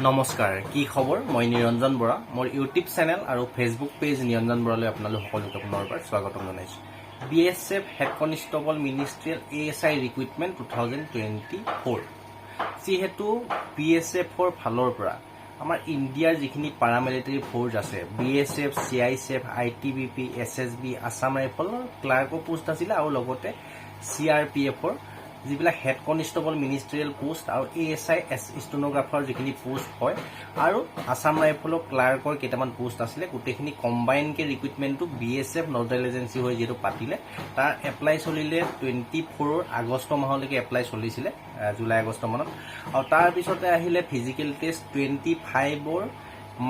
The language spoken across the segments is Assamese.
নমস্কাৰ কি খবৰ মই নিৰঞ্জন বৰা মোৰ ইউটিউব চেনেল আৰু ফেসবুক পেজ নিৰঞ্জন বৰালৈ আপোনালোক সকলোকে পুনৰবাৰ স্বাগতম জনাইছো BSF head constable ministerial ASI recruitment 2024 যিহেতু বিএসএফৰ ফালৰ পৰা আমাৰ ইণ্ডিয়াৰ যিখিনি পাৰামিলিটাৰী ফ'ৰ্চ আছে BSF CISF ITBP SSB Assam ৰাইফলৰ ক্লাৰ্কৰ পোষ্ট আছিল আৰু লগতে চিআৰপিএফৰ যিবিলাক হেড কনষ্টেবল মিনিষ্ট্ৰিয়েল পোষ্ট আৰু এএসআই ষ্টেনোগ্ৰাফাৰ যিখিনি পোষ্ট হয় আৰু আসাম ৰাইফলৰ ক্লাৰ্কৰ কেইটামান পোষ্ট আছিলে গোটেইখিনি কম্বাইনকে ৰিক্ৰুটমেণ্টটো বিএসএফ নডেল এজেঞ্চি হৈ যিহেতু পাতিলে তাৰ এপ্লাই চলিলে 24 আগষ্ট মাহলৈকে এপ্লাই চলিছিলে জুলাই আগষ্ট মানত আৰু তাৰ পিছতে আহিলে ফিজিকেল টেষ্ট 25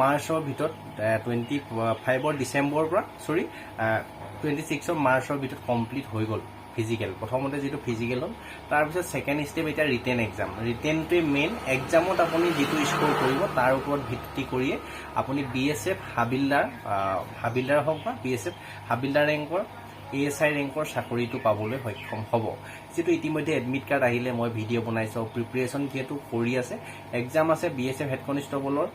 মাৰ্চৰ ভিতৰত 25 ডিচেম্বৰৰ পৰা 26 মাৰ্চৰ ভিতৰত কমপ্লিট হৈ গ'ল ফিজিকেল প্ৰথমতে যেটো ফিজিকেল হল তাৰ পিছত সেকেন্ড স্টেপ এটা ৰিটেন এক্সাম ৰিটেনটোৱে মেইন এক্সামত আপুনি যেটো স্কোৰ কৰিব তাৰ ওপৰত ভিত্তি কৰি আপুনি বিএসএফ হাবিলদাৰ হওক বা বিএসএফ হাবিলদাৰ ৰেংকৰ এএসআই ৰেংকৰ চাকৰিটো পাবলৈ সক্ষম হ'ব যেটো ইতিমধ্যে এডমিট কাৰ্ড আহিলে মই ভিডিও বনাইছো প্ৰিপাৰেচন কিটো কৰি আছে এক্সাম আছে বিএসএফ হেড কনষ্টেবলৰ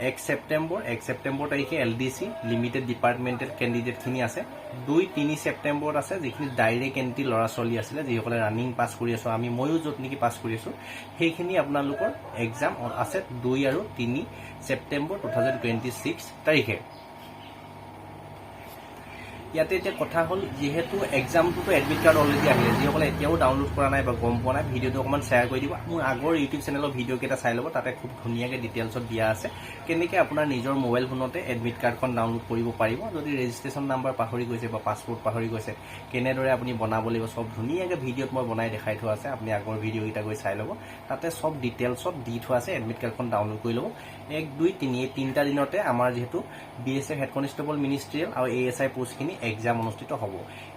1 সেপ্টেম্বৰ তাৰিখে এলডিসি লিমিটেড ডিপাৰ্টমেন্টেল ক্যান্ডিডেট খিনি আছে 2-3 সেপ্টেম্বৰত আছে যিখিনি ডাইৰেক্ট এন্ট্ৰি লৰা চলি আছিল যিসকলে ৰানিং পাস কৰি আছে আমি ময়ো যত নেকি পাস কৰি আছো সেইখিনি আপোনালোকৰ এক্সাম আছে 2 আৰু 3 সেপ্টেম্বৰ 2026 তাৰিখে ইয়াতে এটা কথা হল যেহেতু এক্সামটো এডমিট কাৰ্ড অলৰেডি আহিলে যিসকলে এতিয়াও ডাউনলোড কৰা নাই বা গম পোৱা নাই ভিডিওটো অকমান শেয়াৰ কৰি দিব মোৰ আগৰ ইউটিউব চেনেলৰ ভিডিও কেইটা চাই ল'ব তাতে খুব ধুনীয়াকে ডিটেইলছত দিয়া আছে কেনেকৈ আপোনাৰ নিজৰ মোবাইল ফোনতে এডমিট কাৰ্ডখন ডাউনলোড কৰিব পাৰিব যদি ৰেজিষ্ট্ৰেচন নাম্বাৰ পাহৰি গৈছে বা পাছপোৰ্ট পাহৰি গৈছে কেনেদৰে আপুনি বনাব লাগিব সব ধুনীয়াকে ভিডিওত মই বনাই দেখাই থোৱা আছে আপুনি আগৰ ভিডিও কেইটা গৈ চাই ল'ব তাতে সব ডিটেইলছত দি থোৱা আছে এডমিট কাৰ্ডখন ডাউনলোড কৰি ল'ব 1 2 3 এই তিনটা দিনতে আমাৰ যেহেতু বিএসএফ হেড কনষ্টেবল মিনিষ্ট্ৰিয়েল আৰু এএসআই পোষ্টখিনি এক্সাম অনুষ্ঠিত হ'ব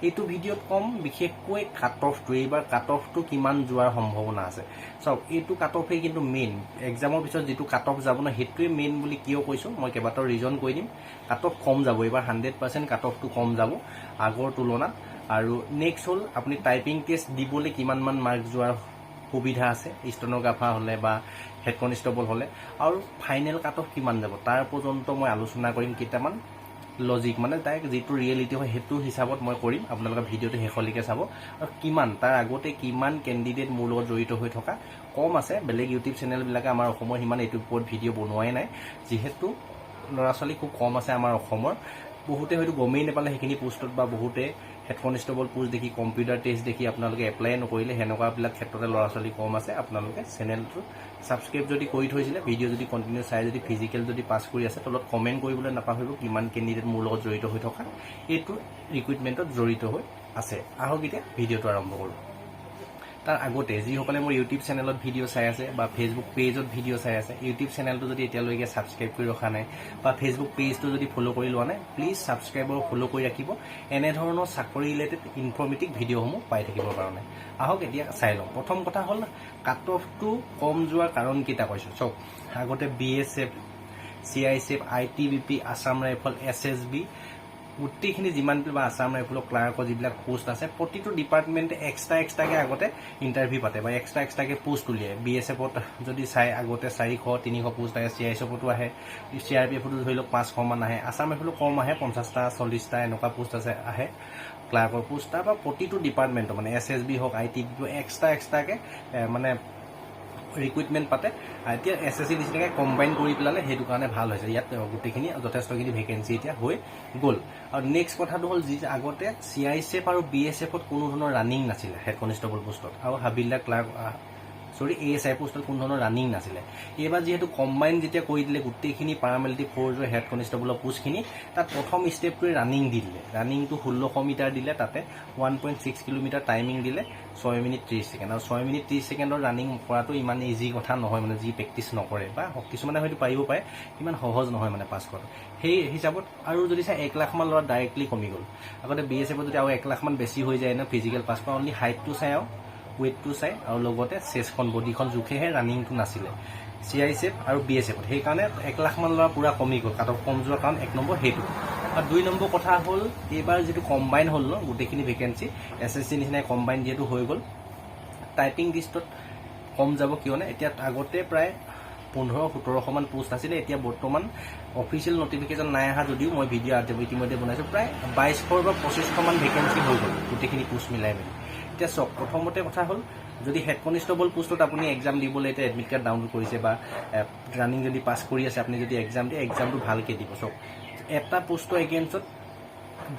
এইটো ভিডিওত কম বিশেষকৈ কাট অফটো এইবাৰ কাট অফটো কিমান যোৱাৰ সম্ভাৱনা আছে সব এইটো কাট অফে কিন্তু মেইন এক্সামৰ পিছত যেটো কাট অফ যাব না হেতুৱে মেইন বুলি কিয় কৈছো মই কেবাটাও ৰিজন কৈ দিম কাট অফ কম যাব এবাৰ 100% কাট অফটো কম যাব আগৰ তুলনাত আৰু নেক্সট হল আপুনি টাইপিং টেষ্ট দিবলৈ কিমান মান মাৰ্ক যোৱাৰ সুবিধা আছে ষ্টেনোগ্ৰাফাৰ হলে বা হেড কনষ্টেবল হলে আৰু ফাইনেল কাট অফ কিমান যাব তাৰ পৰ্যন্ত মই আলোচনা কৰিম কেইটামান লজিক মানে তাই যেটো ৰিয়েলিটি হয় হেতু হিচাপত মই কৰিম আপোনালোকে ভিডিওটো হেখলিকে চাব আৰু কিমান তাৰ আগতে কিমান ক্যান্ডিডেট মোৰ লগত জড়িত হৈ থকা কম আছে বেলেগ ইউটিউব চেনেল বিলাকে আমাৰ অসমৰ হিমান এইটো ওপৰত ভিডিও বনোৱাই নাই যেহেতু লৰাছলি খুব কম আছে আমাৰ অসমৰ বহুতে হয়তো গমেই নেপালে সেইখিনি পোষ্টত বা বহুতে হেড কনষ্টেবল পোষ্ট দেখি কম্পিউটাৰ টেষ্ট দেখি আপোনালোকে এপ্লাই নকৰিলে হেনকা বিলাক ক্ষেত্ৰতে লৰাছলি কম আছে আপোনালোকে চেনেলটো সাবস্ক্ৰাইব যদি কৰি থৈছিলে ভিডিও যদি কন্টিনিউ চাই যদি ফিজিক্যাল যদি পাস কৰি আছে তলত কমেন্ট কৰিবলৈ নাপাহৰিব কিমান ক্যান্ডিডেট মোৰ লগত জড়িত হৈ থকা এইটো ৰিক্ৰুটমেন্টত জড়িত হৈ আছে আহক এতিয়া ভিডিওটো আৰম্ভ কৰো তাৰ আগতে যিসকলে মোৰ ইউটিউব চেনেলত ভিডিও চাই আছে বা ফেসবুক পেজত ভিডিও চাই আছে ইউটিউব চেনেলটো যদি এতিয়ালৈকে সাবস্ক্ৰাইব কৰি ৰখা নাই বা ফেসবুক পেজটো যদি ফলো কৰি লোৱা নাই প্লিজ সাবস্ক্ৰাইব আৰু ফলো কৰি ৰাখিব এনে ধৰণৰ চাকৰি ৰিলেটেড ইনফৰমেটিভ ভিডিওসমূহ পাই থাকিবৰ কাৰণে আহক এতিয়া চাই লওঁ প্ৰথম কথা হল কাট অফটো কম যোৱাৰ কাৰণ কিটা কৈছো চক আগতে BSF CISF ITBP Assam rifle SSB গোটেইখিনি যিমান বা আসাম ৰাইফলৰ ক্লাৰ্কৰ যিবিলাক পোষ্ট আছে প্ৰতিটো ডিপাৰ্টমেণ্টে এক্সট্ৰাকে আগতে ইণ্টাৰভিউ পাতে বা এক্সট্ৰাকে পোষ্ট উলিয়ায় বিএসএফত যদি চাই আগতে 400-300 পোষ্ট আহে চিআইএছএফতো আহে চিআৰপিএফতো ধৰি লওক 500 মান আহে আসাম ৰাইফলো কম আহে 50টা 40টা এনেকুৱা পোষ্ট আছে আহে ক্লাৰ্কৰ পোষ্ট তাৰ বা প্ৰতিটো ডিপাৰ্টমেণ্ট মানে এছএছবি হওক আইটিবি এক্সট্ৰাকে মানে ৰিক্ৰুটমেন্ট পাতে এতিয়া এছএছসি নিচিনাকে কম্বাইন কৰি পেলালে হেতু কাৰণে ভাল হৈছে ইয়াত গোটেইখিনি যথেষ্টখিনি ভেকেন্সি এতিয়া হৈ গ'ল আৰু নেক্সট কথাটো হল যি আগতে চিআইএছএফ আৰু বিএসএফত কোনো ধৰণৰ ৰানিং নাছিল হেড কনষ্টেবল পোষ্টত আৰু হাবিলদাৰ ক্লাৰ্ক এএসআই পোষ্টত কোনো ধৰণৰ ৰানিং নাছিলে এবাৰ যেহেতু কম্বাইন যেতিয়া কৰি দিলে গোটেইখিনি পাৰামিলিটাৰী ফ'ৰ্চৰ হেড কনষ্টেবলৰ পোষ্টখিনি তাত প্ৰথম ষ্টেপটোৱে ৰানিং দি দিলে ৰানিংটো 1600 মিটাৰ দিলে তাতে 1.6 কিলোমিটাৰ টাইমিং দিলে 6 মিনিট 30 সেকেন্ড আৰু 6 মিনিট 30 সেকেন্ডৰ ৰানিং কৰাটো ইমান ইজি কথা নহয় মানে যি প্ৰেক্টিছ নকৰে বা কিছুমানে হয়তো পাৰিব পাৰে ইমান সহজ নহয় মানে পাছ কৰাটো সেই হিচাপত আৰু যদি চাই 1 লাখ মান ল'ৰা ডাইৰেক্টলি কমি গ'ল আগতে বিএসএফত যদি আৰু 1 লাখ মান বেছি হৈ যায় না ফিজিকেল পাছ কৰা অনলি হাইটটো চাই আৰু ওয়েটটো চাই আৰু লগতে চেষ্টখন বডিখন জুখেহে ৰানিংটো নাছিলে চিআইএছএফ আৰু বিএসএফত সেই কাৰণে 1 লাখ মান ল'ৰা পুৰা কমি গ'ল কাট অফ কম যোৱাৰ কাৰণ 1 নম্বৰ হেতু আৰু 2 নম্বৰ কথা হল এবাৰ যেটো কম্বাইন হল ন গোটেইখিনি ভেকেন্সি এছএছসি নিচিনা কম্বাইন যেটো হৈ গ'ল টাইপিং লিষ্টত কম যাব কিয়নে এতিয়া আগতে প্ৰায় 1500-1700 মান পোষ্ট আছিলে এতিয়া বৰ্তমান অফিচিয়েল নটিফিকেশ্যন নাই অহা যদিও মই ভিডিঅ' ইতিমধ্যে বনাইছোঁ প্ৰায় 2200 বা 2500 মান ভেকেঞ্চি হৈ গ'ল গোটেইখিনি পোষ্ট মিলাই মেলি এতিয়া চাওক প্ৰথমতে কথা হ'ল যদি হেড কনষ্টেবল পোষ্টত আপুনি এক্সাম দিবলৈ এতিয়া এডমিট কাৰ্ড ডাউনলোড কৰিছে বা ৰানিং যদি পাছ কৰি আছে আপুনি যদি এক্সাম দিয়ে এক্সামটো ভালকৈ দিব চাওক এটা পোষ্টৰ এগেইনষ্টত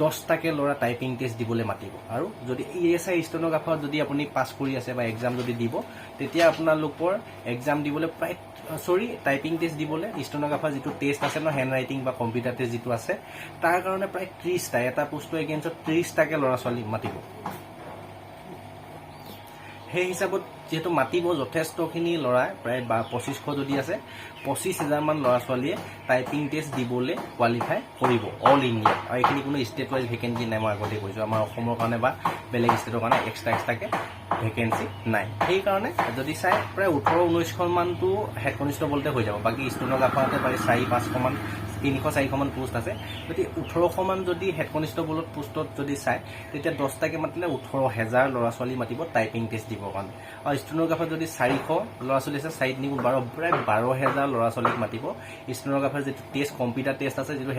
10টাকে ল'ৰা টাইপিং টেষ্ট দিবলৈ মাতিব আৰু যদি ESI ষ্টেনোগ্ৰাফাৰত যদি আপুনি পাছ কৰি আছে বা এক্সাম যদি দিব তেতিয়া আপোনালোকৰ এক্সাম দিবলৈ প্ৰায় টাইপিং টেষ্ট দিবলৈ ষ্টেনোগ্ৰাফাৰ যিটো টেষ্ট আছে ন হেণ্ড ৰাইটিং বা কম্পিউটাৰ টেষ্ট যিটো আছে তাৰ কাৰণে প্ৰায় 30টা এটা পোষ্টৰ এগেইনষ্টত 30টাকে ল'ৰা ছোৱালী মাতিব সেই হিচাপত যেহেতু মাতিব যথেষ্টখিনি ল'ৰাই প্ৰায় 2500 যদি আছে 25,000 মান ল'ৰা ছোৱালীয়ে টাইপিং টেষ্ট দিবলৈ কোৱালিফাই কৰিব অল ইণ্ডিয়া আৰু এইখিনি কোনো ষ্টেট ৱাইজ ভেকেঞ্চি নাই মই আগতে কৈছোঁ আমাৰ অসমৰ কাৰণে বা বেলেগ ষ্টেটৰ কাৰণে এক্সট্ৰাকৈ ভেকেঞ্চি নাই সেইকাৰণে যদি চাই প্ৰায় 18-19খন মানটো হেড কনষ্টেবলতে হৈ যাব বাকী ষ্টেনোগ্ৰাফাৰতে প্ৰায় 4-500 মান 300-400 মান পোষ্ট আছে যদি 1800 মান যদি হেড কনষ্টেবলত পোষ্টত যদি চাই তেতিয়া 10টাকে মাতিলে 18,000 ল'ৰা ছোৱালী মাতিব টাইপিং টেষ্ট দিবৰ কাৰণে আৰু ষ্টেনোগ্ৰাফাৰ যদি 400 ল'ৰা ছোৱালী আছে 4×12 প্ৰায় 12,000 ল'ৰা ছোৱালীক মাতিব ষ্টেনোগ্ৰাফাৰ যিটো টেষ্ট কম্পিউটাৰ টেষ্ট আছে যিটো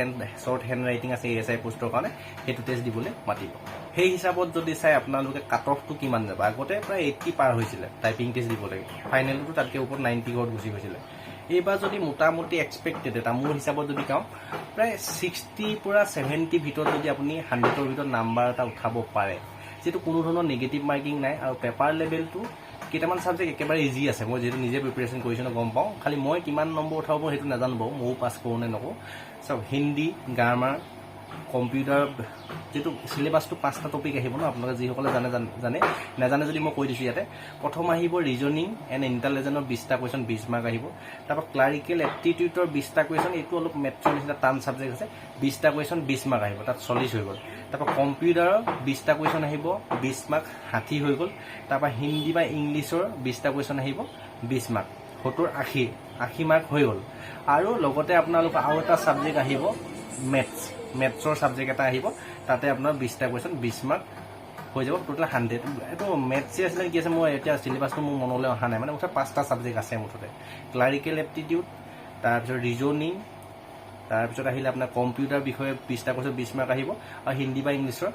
শ্বৰ্ট হেণ্ড ৰাইটিং আছে ESI পোষ্টৰ কাৰণে সেইটো টেষ্ট দিবলৈ মাতিব সেই হিচাপত যদি চাই আপোনালোকে কাট অফটো কিমান যাব আগতে প্ৰায় 80 পাৰ হৈছিলে টাইপিং টেষ্ট দিব লাগে ফাইনেলটো তাতকৈ ওপৰত 90 ঘৰত গুচি গৈছিলে এইবাৰ যদি মোটামুটি এক্সপেক্টেড এটা মোৰ হিচাপত যদি কওঁ প্ৰায় 60 পৰা 70 ভিতৰত যদি আপুনি 100ৰ ভিতৰত নাম্বাৰ এটা উঠাব পাৰে যিটো কোনো ধৰণৰ নিগেটিভ মাৰ্কিং নাই আৰু পেপাৰ লেভেলটো কেইটামান ছাবজেক্ট একেবাৰে ইজি আছে মই যিহেতু নিজে প্ৰিপেৰেশ্যন কৰিছোঁ গম পাওঁ খালি মই কিমান নম্বৰ উঠাব সেইটো নাজানো বাৰু ময়ো পাছ কৰোঁ নে নকৰোঁ চাওক হিন্দী গ্ৰামাৰ কম্পিউটাৰ যেটো সিলেবাসটো 5টা টপিক আহিব ন আপোনালোকে যিসকলে নাজানে যদি মই কৈ দিছোঁ ইয়াতে প্ৰথম আহিব ৰিজনিং এণ্ড ইণ্টেলিজেন্সৰ 20টা কুৱেশ্যন 20 মাৰ্ক আহিব তাৰপৰা ক্লাৰিকেল এপ্টিটিউডৰ 20টা কুৱেশ্যন এইটো অলপ মেথছৰ নিচিনা টান ছাবজেক্ট আছে 20টা কুৱেশ্যন 20 মাৰ্ক আহিব তাত 40 হৈ গ'ল তাৰপৰা কম্পিউটাৰৰ 20টা কুৱেশ্যন আহিব 20 মাৰ্ক 60 হৈ গ'ল তাৰপৰা হিন্দী বা ইংলিছৰ 20টা কুৱেশ্যন আহিব 20 মাৰ্ক 70-80 মাৰ্ক হৈ গ'ল আৰু লগতে আপোনালোকৰ আৰু এটা ছাবজেক্ট আহিব মেথছৰ ছাবজেক্ট এটা আহিব তাতে আপোনাৰ 20টা কুৱেশ্যন 20 মাৰ্ক হৈ যাব টোটেল 100 এইটো মেথছে আছিলে কি আছে মই এতিয়া সিলেবাসটো মোৰ মনলৈ অহা নাই মানে মুঠতে 5টা ছাবজেক্ট আছে মুঠতে ক্লাৰিকেল এপ্টিটিউড তাৰপিছত ৰিজনিং তাৰপিছত আহিলে আপোনাৰ কম্পিউটাৰ বিষয়ে 20টা কুৱেশ্যন 20 মাৰ্ক আহিব আৰু হিন্দী বা ইংলিছৰ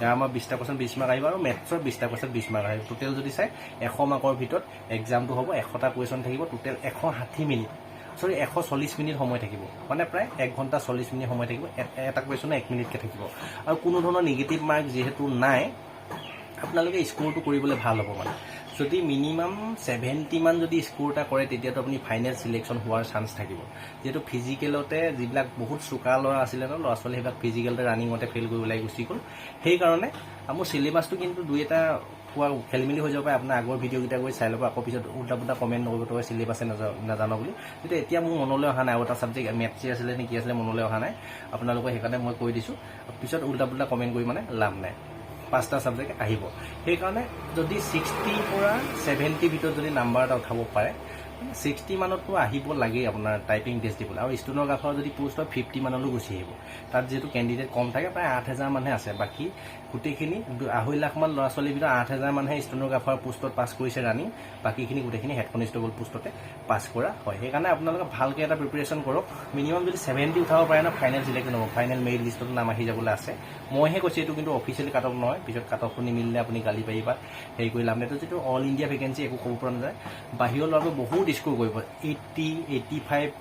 গ্ৰামাৰ 20টা কুৱেশ্যন 20 মাৰ্ক আহিব আৰু মেথছৰ 20টা কুৱেশ্যন 20 মাৰ্ক আহিব টোটেল যদি চাই 100 মাৰ্কৰ ভিতৰত এক্সামটো হ'ব 100টা কুৱেশ্যন থাকিব টোটেল 160 মিনিট 140 মিনিট সময় থাকিব মানে প্ৰায় 1 ঘণ্টা 40 মিনিট সময় থাকিব এটা কুৱেশ্যনে 1 মিনিটকৈ থাকিব আৰু কোনো ধৰণৰ নিগেটিভ মাৰ্ক যিহেতু নাই আপোনালোকে স্ক'ৰটো কৰিবলৈ ভাল হ'ব মানে যদি মিনিমাম 70 মান যদি স্ক'ৰ এটা কৰে তেতিয়াতো আপুনি ফাইনেল সিলেকশ্যন হোৱাৰ চান্স থাকিব যেহেতু ফিজিকেলতে যিবিলাক বহুত চোকা ল'ৰা আছিলে ন ল'ৰা ছোৱালী সেইবিলাক ফিজিকেলতে ৰানিঙতে ফেইল কৰি ওলাই গুচি গ'ল সেইকাৰণে মোৰ চিলেবাছটো কিন্তু 2-এটা পোৱা খেলিমেলি হৈ যাব পাৰে আপোনাৰ আগৰ ভিডিঅ'কেইটা গৈ চাই ল'ব আকৌ পিছত উল্টা পুল্টা কমেণ্ট নকৰিব তই চিলেবাছে নাজানো বুলি তেতিয়া এতিয়া মোৰ মনলৈ অহা নাই আৰু এটা ছাবজেক্ট মেথছে আছিলে নে কি আছিলে মনলৈ অহা নাই আপোনালোকে সেইকাৰণে মই কৈ দিছোঁ পিছত উল্টা পুল্টা কমেণ্ট কৰি মানে লাভ নাই 5টা ছাবজেক্ট আহিব সেইকাৰণে যদি 60 পৰা 70 ভিতৰত যদি নাম্বাৰ এটা উঠাব পাৰে 60 মানততো আহিব লাগে আপোনাৰ টাইপিং টেষ্ট দিবলৈ আৰু ষ্টেনোগ্ৰাফাৰ যদি পোষ্ট হয় 50 মানলৈ গুচি আহিব তাত যিহেতু কেণ্ডিডেট কম থাকে প্ৰায় 8,000 মানুহে আছে বাকী গোটেইখিনি 2.5 লাখ মান ল'ৰা ছোৱালীৰ ভিতৰত 8,000 মানুহে ষ্টেনোগ্ৰাফাৰ পোষ্টত পাছ কৰিছে ৰানিং বাকীখিনি গোটেইখিনি হেড কনষ্টেবল পোষ্টতে পাছ কৰা হয় সেইকাৰণে আপোনালোকে ভালকৈ এটা প্ৰিপেৰেশ্যন কৰক মিনিমাম যদি 70 উঠাব পাৰে ন ফাইনেল চিলেক্ট নহ'ব ফাইনেল মেৰিট লিষ্টত নাম আহি যাবলৈ আছে মইহে কৈছোঁ এইটো কিন্তু অফিচিয়েলি কাট অফ নহয় পিছত কাট অফটো নিমিলিলে আপুনি গালি পাৰিবা হেৰি কৰি লাভ নাই এইটো যিটো অল ইণ্ডিয়া ভেকেঞ্চি একো ক'ব পৰা নাযায় বাহিৰৰ ল'ৰাবোৰ বহুত স্ক'ৰ কৰিব 80, 85,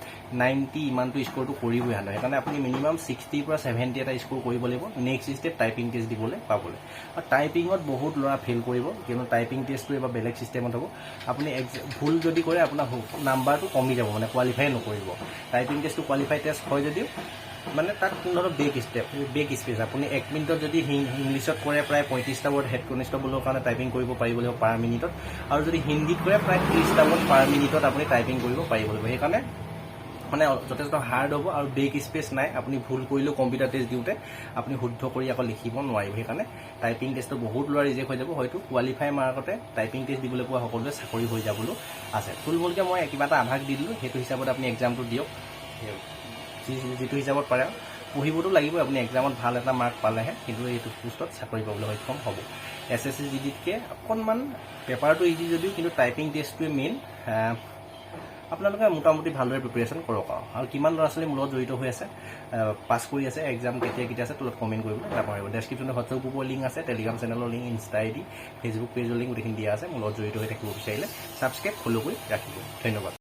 90 ইমানটো স্ক'ৰটো কৰিবই হানে সেইকাৰণে আপুনি মিনিমাম 60 পৰা 70 এটা স্ক'ৰ কৰিব লাগিব নেক্সট ষ্টেপ টাইপিং টেষ্ট দিবলৈ পাবলৈ আৰু টাইপিঙত বহুত ল'ৰা ফেইল কৰিব কিয়নো টাইপিং টেষ্টটো এবাৰ বেলেগ ছিষ্টেমত হ'ব আপুনি ভুল যদি কৰে আপোনাৰ নাম্বাৰটো কমি যাব মানে কোৱালিফাই নকৰিব টাইপিং টেষ্টটো কোৱালিফাই টেষ্ট হয় যদিও মানে তাত কোনো ধৰণৰ বেক স্পেচ আপুনি 1 মিনিটত যদি ইংলিছত কৰে প্ৰায় 35টা ৱৰ্ড হেড কনষ্টেবলৰ কাৰণে টাইপিং কৰিব পাৰিব লাগিব পাৰ মিনিটত আৰু যদি হিন্দীত কৰে প্ৰায় 30টা ৱৰ্ড পাৰ মিনিটত আপুনি টাইপিং কৰিব পাৰিব লাগিব সেইকাৰণে মানে যথেষ্ট হাৰ্ড হ'ব আৰু বেক স্পেচ নাই আপুনি ভুল কৰিলেও কম্পিউটাৰ টেষ্ট দিওঁতে আপুনি শুদ্ধ কৰি আকৌ লিখিব নোৱাৰিব সেইকাৰণে টাইপিং টেষ্টটো বহুত ল'ৰা ৰিজেক্ট হৈ যাব হয়তো কোৱালিফাই মাৰ্কতে টাইপিং টেষ্ট দিবলৈ পোৱা সকলোৱে চাকৰি হৈ যাবলৈ আছে থুলমূলকৈ মই কিবা এটা আভাস দি দিলোঁ সেইটো হিচাপত আপুনি এক্সামটো দিয়ক যিটো হিচাপত পাৰে পঢ়িবতো লাগিবই আপুনি এক্সামত ভাল এটা মাৰ্ক পালেহে কিন্তু এইটো পোষ্টত চাকৰি পাবলৈ সক্ষম হ'ব SSC GDতকৈ অকণমান পেপাৰটো ইজি যদিও কিন্তু টাইপিং টেষ্টটোৱে মেইন আপোনালোকে মোটামুটি ভালদৰে প্ৰিপেৰেশ্যন কৰক আৰু কিমান ল'ৰা ছোৱালী মোৰ লগত জড়িত হৈ আছে পাছ কৰি আছে এক্সাম কেতিয়া আছে তলত কমেণ্ট কৰিবলৈ নাপাহৰিব গ্ৰুপৰ লিংক আছে টেলিগ্ৰাম চেনেলৰ লিংক ইনষ্টা আইডি ফেচবুক পেজৰ লিংক গোটেইখিনি দিয়া আছে মোৰ লগত জড়িত হৈ থাকিব বিচাৰিলে ছাবস্ক্ৰাইব ফ'ল' কৰি ৰাখিব ধন্যবাদ